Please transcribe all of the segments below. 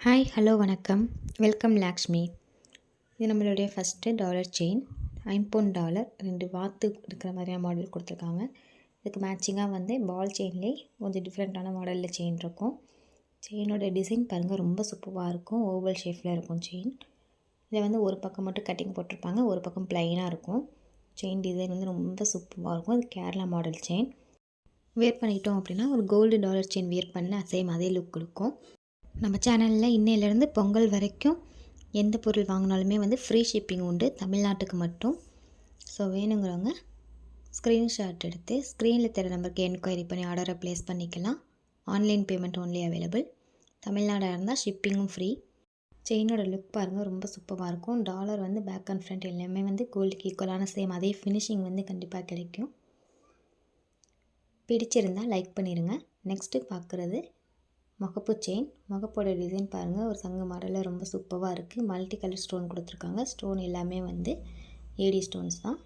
Hi hello வணக்கம். Welcome லாக்ஷ்மி. இது நம்மளுடைய ஃபஸ்ட்டு டாலர் செயின். $50 2 வாத்து இருக்கிற மாதிரியான மாடல் கொடுத்துருக்காங்க. இதுக்கு மேட்சிங்காக வந்து பால் செயின்லேயே கொஞ்சம் டிஃப்ரெண்ட்டான மாடலில் செயின் இருக்கும். செயினோட டிசைன் பாருங்கள், ரொம்ப சூப்பராக இருக்கும். ஓவல் ஷேப்பில் இருக்கும் செயின். இதில் வந்து ஒரு பக்கம் மட்டும் கட்டிங் போட்டிருப்பாங்க, ஒரு பக்கம் ப்ளைனாக இருக்கும். செயின் டிசைன் வந்து ரொம்ப சூப்பராக இருக்கும். இது கேரளா மாடல் செயின். வேர் பண்ணிட்டோம் அப்படின்னா ஒரு கோல்டு டாலர் செயின் வேர் பண்ண சேம் அதே லுக் இருக்கும். நம்ம சேனலில் இன்னையிலேருந்து பொங்கல் வரைக்கும் எந்த பொருள் வாங்கினாலுமே வந்து ஃப்ரீ ஷிப்பிங் உண்டு, தமிழ்நாட்டுக்கு மட்டும். ஸோ வேணுங்கிறவங்க ஸ்க்ரீன்ஷாட் எடுத்து ஸ்க்ரீனில் தெரிய நம்பருக்கு என்கொயரி பண்ணி ஆர்டரை ப்ளேஸ் பண்ணிக்கலாம். Online payment only available. தமிழ்நாடாக இருந்தால் ஷிப்பிங்கும் ஃப்ரீ. செயினோட லுக் பாருங்கள், ரொம்ப சூப்பராக இருக்கும். டாலர் வந்து பேக் அண்ட் ஃப்ரண்ட் எல்லாமே வந்து கோல்டுக்கு ஈக்குவலான சேம் அதே ஃபினிஷிங் வந்து கண்டிப்பாக கிடைக்கும். பிடிச்சிருந்தால் லைக் பண்ணிடுங்க. நெக்ஸ்ட்டு பார்க்குறது முகப்பு செயின். முகப்போட டிசைன் பாருங்கள், ஒரு சங்கு மாடலில் ரொம்ப சூப்பராக இருக்குது. மல்டி கலர் ஸ்டோன் கொடுத்துருக்காங்க. ஸ்டோன் எல்லாமே வந்து ஏடி ஸ்டோன்ஸ் தான்.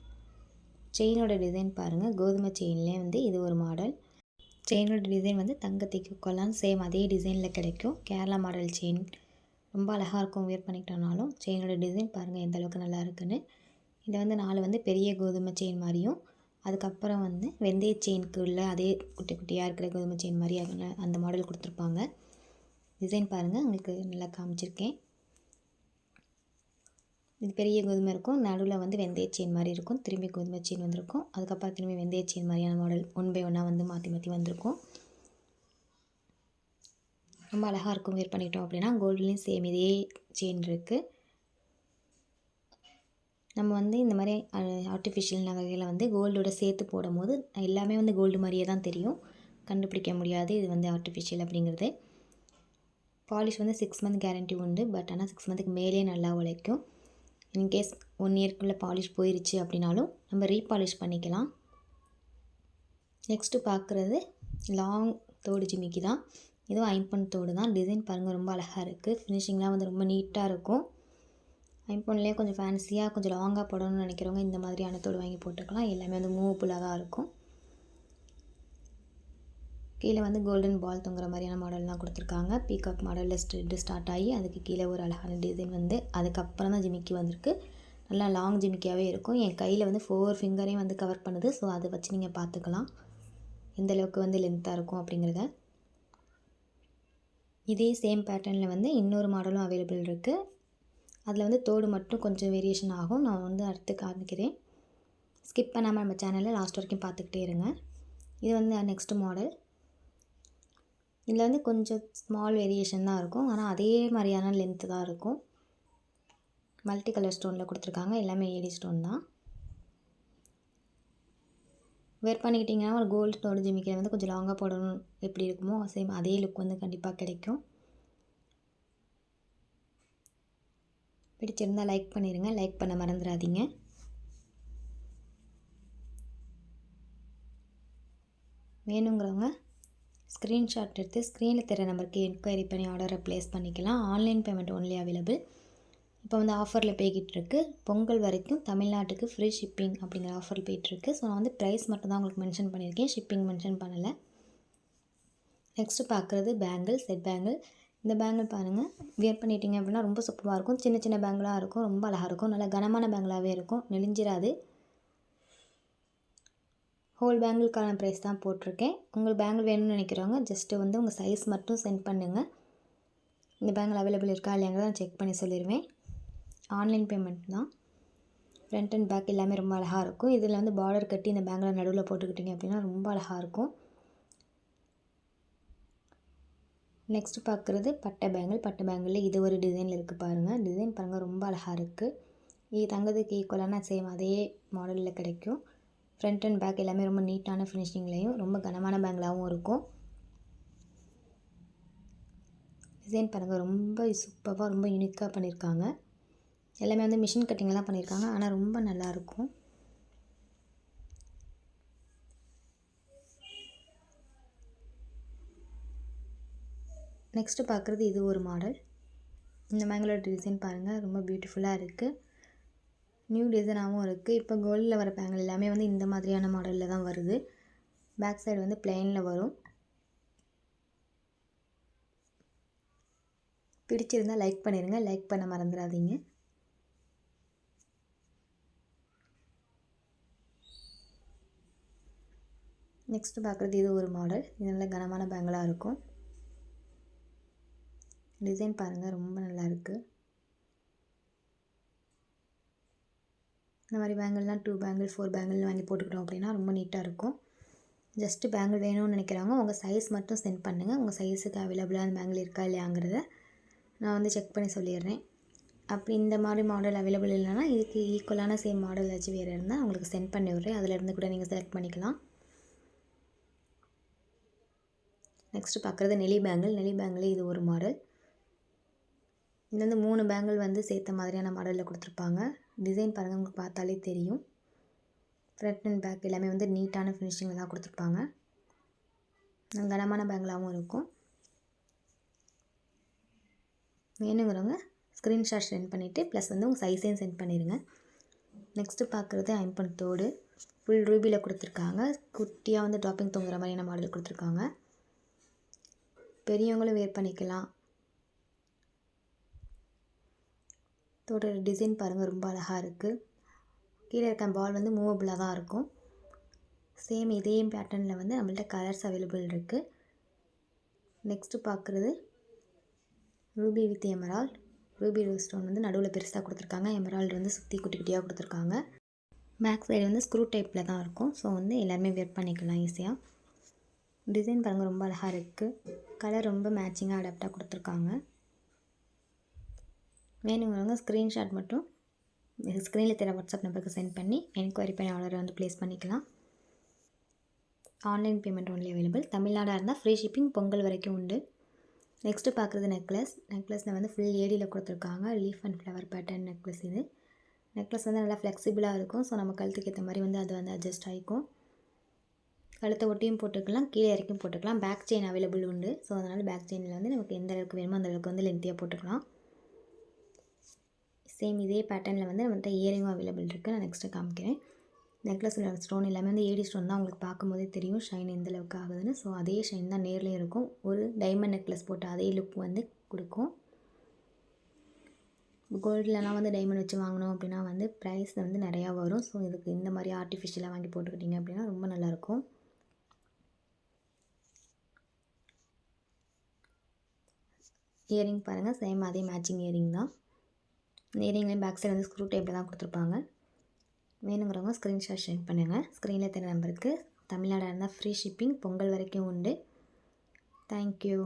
செயினோட டிசைன் பாருங்கள், கோதுமை செயின்லேயே வந்து இது ஒரு மாடல். செயினோட டிசைன் வந்து தங்கத்துக்கு கொல்லாம் சேம் அதே டிசைனில் கிடைக்கும். கேரளா மாடல் செயின் ரொம்ப அழகாக இருக்கும். வேர் பண்ணிக்கிட்டோனாலும் செயினோட டிசைன் பாருங்கள் எந்த அளவுக்கு நல்லா இருக்குன்னு. இதை வந்து 4 வந்து பெரிய கோதுமை செயின் மாதிரியும், அதுக்கப்புறம் வந்து வெந்தய செயினுக்கு உள்ள அதே குட்டி குட்டியாக இருக்கிற கோதுமை செயின் மாதிரி அந்த மாடல் கொடுத்துருப்பாங்க. டிசைன் பாருங்கள், உங்களுக்கு நல்லா காமிச்சிருக்கேன். இது பெரிய கோதுமை இருக்கும், நடுவில் வந்து வெந்தய செயின் மாதிரி இருக்கும், திரும்பி கோதுமை செயின் வந்திருக்கும், அதுக்கப்புறம் திரும்பி வெந்தய செயின் மாதிரியான மாடல் 1 by 1 வந்து மாற்றி மாற்றி வந்திருக்கும். ரொம்ப அழகாக இருக்கும். வேர் பண்ணிட்டோம் அப்படின்னா கோல்டுலேயும் சேம் இதே செயின் இருக்குது. நம்ம வந்து இந்த மாதிரி ஆர்டிஃபிஷியல் நகைகளை வந்து கோல்டோட சேர்த்து போடும் போது எல்லாமே வந்து கோல்டு மாதிரியே தான் தெரியும், கண்டுபிடிக்க முடியாது இது வந்து ஆர்டிஃபிஷியல் அப்படிங்கிறது. பாலிஷ் வந்து 6 மந்த் கேரண்டி உண்டு. பட் ஆனால் 6 மந்த்துக்கு மேலே நல்லா உழைக்கும். இன்கேஸ் 1 இயர்க்குள்ளே பாலிஷ் போயிடுச்சு அப்படின்னாலும் நம்ம ரீபாலிஷ் பண்ணிக்கலாம். நெக்ஸ்ட்டு பார்க்குறது லாங் தோடு ஜிமிக்கி தான். இதுவும் 5 தோடு தான். டிசைன் பாருங்கள், ரொம்ப அழகாக இருக்குது. ஃபினிஷிங்லாம் வந்து ரொம்ப நீட்டாக இருக்கும். 5 கொஞ்சம் ஃபேன்சியாக கொஞ்சம் லாங்காக போடணும்னு நினைக்கிறவங்க இந்த மாதிரியான தோடு வாங்கி போட்டுக்கலாம். எல்லாமே வந்து மூவபுளாக தான் இருக்கும். கீழே வந்து கோல்டன் பால் தொங்குற மாதிரியான மாடல்லாம் கொடுத்துருக்காங்க. பீகாக் மாடலில் ஸ்டார்ட் ஆகி அதுக்கு கீழே ஒரு அழகான டிசைன் வந்து அதுக்கப்புறம் தான் ஜிமிக்கி வந்திருக்கு. நல்லா லாங் ஜிமிக்கியாகவே இருக்கும். என் கையில் வந்து 4 ஃபிங்கரையும் வந்து கவர் பண்ணுது. ஸோ அதை வச்சு நீங்கள் பார்த்துக்கலாம் எந்தளவுக்கு வந்து லென்த்தாக இருக்கும் அப்படிங்கிறத. இதே சேம் பேட்டர்னில் வந்து இன்னொரு மாடலும் அவைலபிள் இருக்குது. அதில் வந்து தோடு மட்டும் கொஞ்சம் வேரியேஷன் ஆகும். நான் வந்து அடுத்து காமிக்கிறேன். ஸ்கிப் பண்ணாமல் நம்ம சேனலில் லாஸ்ட் வரைக்கும் பார்த்துக்கிட்டே இருங்க. இது வந்து நெக்ஸ்ட் மாடல். இதில் வந்து கொஞ்சம் ஸ்மால் வேரியேஷன் தான் இருக்கும், ஆனால் அதே மாதிரியான லென்த்து தான் இருக்கும். மல்டி கலர் ஸ்டோனில் கொடுத்துருக்காங்க. எல்லாமே ஏடி ஸ்டோன் தான். வேர் பண்ணிக்கிட்டிங்கன்னா ஒரு கோல்டு தோடு ஜிமிக்கை வந்து கொஞ்சம் லாங்காக போடணும் எப்படி இருக்குமோ சேம் அதே லுக் வந்து கண்டிப்பாக கிடைக்கும். பிடிச்சிருந்தால் லைக் பண்ணிடுங்க. லைக் பண்ண மறந்துடாதீங்க. வேணுங்கிறவங்க ஸ்க்ரீன்ஷாட் எடுத்து ஸ்க்ரீனில் தெரிய நம்பருக்கு என்கொயரி பண்ணி ஆர்டரை ப்ளேஸ் பண்ணிக்கலாம். Online payment only available. இப்போ வந்து ஆஃபரில் போய்கிட்டு இருக்குது. பொங்கல் வரைக்கும் தமிழ்நாட்டுக்கு ஃப்ரீ ஷிப்பிங் அப்படிங்கிற ஆஃபர் போய்ட்டுருக்கு. ஸோ நான் வந்து ப்ரைஸ் மட்டும் தான் உங்களுக்கு மென்ஷன் பண்ணியிருக்கேன், ஷிப்பிங் மென்ஷன் பண்ணலை. நெக்ஸ்ட்டு பார்க்குறது பேங்கிள், செட் பேங்கிள். இந்த பேங்கிள் பாருங்கள், வியர் பண்ணிட்டீங்க அப்படின்னா ரொம்ப சூப்பராக இருக்கும். சின்ன சின்ன பேங்கிளாக இருக்கும், ரொம்ப அழகாக இருக்கும். நல்லா கனமான பேங்கிளாகவே இருக்கும், நெளிஞ்சிராது. ஹோல் பேங்கிளுக்கான ப்ரைஸ் தான் போட்டிருக்கேன். உங்களுக்கு பேங்கிள் வேணும்னு நினைக்கிறவங்க ஜஸ்ட்டு வந்து உங்கள் சைஸ் மட்டும் சென்ட் பண்ணுங்கள். இந்த பேங்கிள் அவைலபிள் இருக்கா இல்லைங்கிறத நான் செக் பண்ணி சொல்லிடுவேன். ஆன்லைன் பேமெண்ட் தான். ஃப்ரண்ட் அண்ட் பேக் எல்லாமே ரொம்ப அழகாக இருக்கும். இதில் வந்து பார்டர் கட்டி இந்த பேங்கில் நடுவில் போட்டுக்கிட்டிங்க அப்படின்னா ரொம்ப அழகாக இருக்கும். நெக்ஸ்ட்டு பார்க்குறது பட்டை பேங்கிள். பட்டை பேங்கிளில் இது ஒரு டிசைனில் இருக்குது பாருங்கள். டிசைன் பாருங்கள், ரொம்ப அழகாக இருக்குது. இது தங்கத்துக்கு ஈக்குவலான சேம் அதே மாடலில் கிடைக்கும். ஃப்ரண்ட் அண்ட் பேக் எல்லாமே ரொம்ப நீட்டான ஃபினிஷிங்லேயும் ரொம்ப கனமான பேங்கிளாகவும் இருக்கும். டிசைன் பாருங்கள், ரொம்ப சூப்பராக ரொம்ப யூனிக்காக பண்ணியிருக்காங்க. எல்லாமே வந்து மிஷின் கட்டிங் தான் பண்ணியிருக்காங்க, ஆனால் ரொம்ப நல்லாயிருக்கும். நெக்ஸ்ட்டு பார்க்குறது இது ஒரு மாடல். இந்த பேங்கிளோட டிசைன் பாருங்கள், ரொம்ப பியூட்டிஃபுல்லாக இருக்குது. நியூ டிசைனாகவும் இருக்குது. இப்போ கோல்டில் வர பேங்கிள் எல்லாமே வந்து இந்த மாதிரியான மாடலில் தான் வருது. பேக் சைடு வந்து பிளெயினில் வரும். பிடிச்சிருந்தால் லைக் பண்ணிடுங்க, லைக் பண்ண மறந்துடாதீங்க. நெக்ஸ்ட்டு பார்க்குறது இது ஒரு மாடல். இது நல்ல கனமான பேங்கிளாக இருக்கும். டிசைன் பாருங்கள், ரொம்ப நல்லாயிருக்கு. இந்த மாதிரி பேங்கிள்லாம் 2 பேங்கிள் 4 பேங்கிள் வாங்கி போட்டுக்கிட்டோம் அப்படின்னா ரொம்ப நீட்டாக இருக்கும். ஜஸ்ட்டு பேங்கிள் வேணும்னு நினைக்கிறவங்க உங்கள் சைஸ் மட்டும் சென்ட் பண்ணுங்கள். உங்கள் சைஸுக்கு அவைலபிளான பேங்கிள் இருக்கா இல்லையாங்கிறத நான் வந்து செக் பண்ணி சொல்லிடுறேன். அப்படி இந்த மாதிரி மாடல் அவைலபிள் இல்லைன்னா இதுக்கு ஈக்குவலான சேம் மாடல் ஏதாச்சும் வேறு இருந்தால் உங்களுக்கு சென்ட் பண்ணி விட்றேன். அதிலேருந்து கூட நீங்கள் செலக்ட் பண்ணிக்கலாம். நெக்ஸ்ட்டு பார்க்குறது நெளி பேங்கிள். நெளி பேங்கிள் இது ஒரு மாடல். இது வந்து 3 பேங்கிள் வந்து சேர்த்த மாதிரியான மாடலில் கொடுத்துருப்பாங்க. டிசைன் பாருங்கள், உங்களுக்கு பார்த்தாலே தெரியும். ஃப்ரண்ட் அண்ட் பேக் எல்லாமே வந்து நீட்டான ஃபினிஷிங்கில் தான் கொடுத்துருப்பாங்க. கனமான பேங்கிளாகவும் இருக்கும். வேணுங்கிறவங்க ஸ்க்ரீன்ஷாட் சென்ட் பண்ணிவிட்டு ப்ளஸ் வந்து உங்கள் சைஸையும் சென்ட் பண்ணிடுங்க. நெக்ஸ்ட்டு பார்க்குறது ஐம்பொன் தோடு. ஃபுல் ரூபியில் கொடுத்துருக்காங்க. குட்டியாக வந்து ட்ராப்பிங் தொங்குற மாதிரியான மாடல் கொடுத்துருக்காங்க. பெரியவங்களும் வேர் பண்ணிக்கலாம். தோட டிசைன் பாருங்கள், ரொம்ப அழகாக இருக்குது. கீழே இருக்க பால் வந்து மூவபிளாக தான் இருக்கும். சேம் இதே பேட்டர்னில் வந்து நம்மள்ட்ட கலர்ஸ் அவைலபிள் இருக்குது. நெக்ஸ்ட்டு பார்க்குறது Ruby with emerald. Ruby rose stone வந்து நடுவில் பெருசாக கொடுத்துருக்காங்க. எமரால்டு வந்து சுற்றி குட்டி குட்டியாக கொடுத்துருக்காங்க. பேக் சைடு வந்து ஸ்க்ரூ டைப்பில் தான் இருக்கும். ஸோ வந்து எல்லாருமே வேர் பண்ணிக்கலாம் ஈஸியாக. டிசைன் பாருங்கள், ரொம்ப அழகாக இருக்குது. கலர் ரொம்ப மேட்சிங்காக அடாப்டாக கொடுத்துருக்காங்க. வேணுங்கிறவங்க ஸ்க்ரீன்ஷாட் மட்டும் ஸ்க்ரீனில் தெரிய வாட்ஸ்அப் நம்பருக்கு சென்ட் பண்ணி என்கொயரி பண்ணி ஆர்டரை வந்து ப்ளேஸ் பண்ணிக்கலாம். Online payment only available. தமிழ்நாடாக இருந்தால் ஃப்ரீ ஷிப்பிங் பொங்கல் வரைக்கும் உண்டு. நெக்ஸ்ட்டு பார்க்குறது நெக்லஸ். நெக்லஸில் வந்து ஃபுல் ஏடியில் கொடுத்துருக்காங்க. Leaf and flower pattern necklace இது. நெக்லஸ் வந்து நல்லா ஃப்ளெக்சிபிளாக இருக்கும். ஸோ நம்ம கழுத்துக்கு ஏற்ற மாதிரி வந்து அது வந்து அட்ஜஸ்ட் ஆகிக்கும். கழுத்தை ஒட்டியும் போட்டுக்கலாம், கீழே இறக்கியும் போட்டுக்கலாம். பேக் செயின் அவைலபிள் உண்டு. ஸோ அதனால் பேக் செயினில் வந்து நமக்கு எந்த அளவுக்கு வேணுமோ அந்த அளவுக்கு வந்து லென்த்தியாக போட்டுக்கலாம். சேம் இதே பேட்டர்னில் வந்து நம்மள்கிட்ட இயரிங்கும் அவைலபிள் இருக்குது. நான் நெக்ஸ்ட்டு காமிக்கிறேன். நெக்லஸில் ஸ்டோன் எல்லாமே வந்து ஏடி ஸ்டோன் தான். உங்களுக்கு பார்க்கும்போதே தெரியும் ஷைன் எந்த அளவுக்கு ஆகுதுன்னு. ஸோ அதே ஷைன் தான் நேர்லேயும் இருக்கும். ஒரு டைமண்ட் நெக்லஸ் போட்டு அதே லுக் வந்து கொடுக்கும். கோல்டுலலாம் வந்து டைமண்ட் வச்சு வாங்கினோம் அப்படின்னா வந்து ப்ரைஸ் வந்து நிறையா வரும். ஸோ இதுக்கு இந்த மாதிரி ஆர்டிஃபிஷியலாக வாங்கி போட்டுக்கிட்டிங்க அப்படின்னா ரொம்ப நல்லாயிருக்கும். இயரிங் பாருங்கள், சேம் அதே மேட்சிங் இயரிங் தான். இயரிங்லேயும் பேக் சைடு வந்து ஸ்க்ரூ டைப்பில் தான் கொடுத்துருப்பாங்க. வேணுங்கிறவங்க ஸ்க்ரீன்ஷாட் சென்ட் பண்ணுங்கள். ஸ்க்ரீனில் தெரிய நம்பருக்கு. தமிழ்நாடாக இருந்தால் ஃப்ரீ ஷிப்பிங் பொங்கல் வரைக்கும் உண்டு. தேங்க்யூ.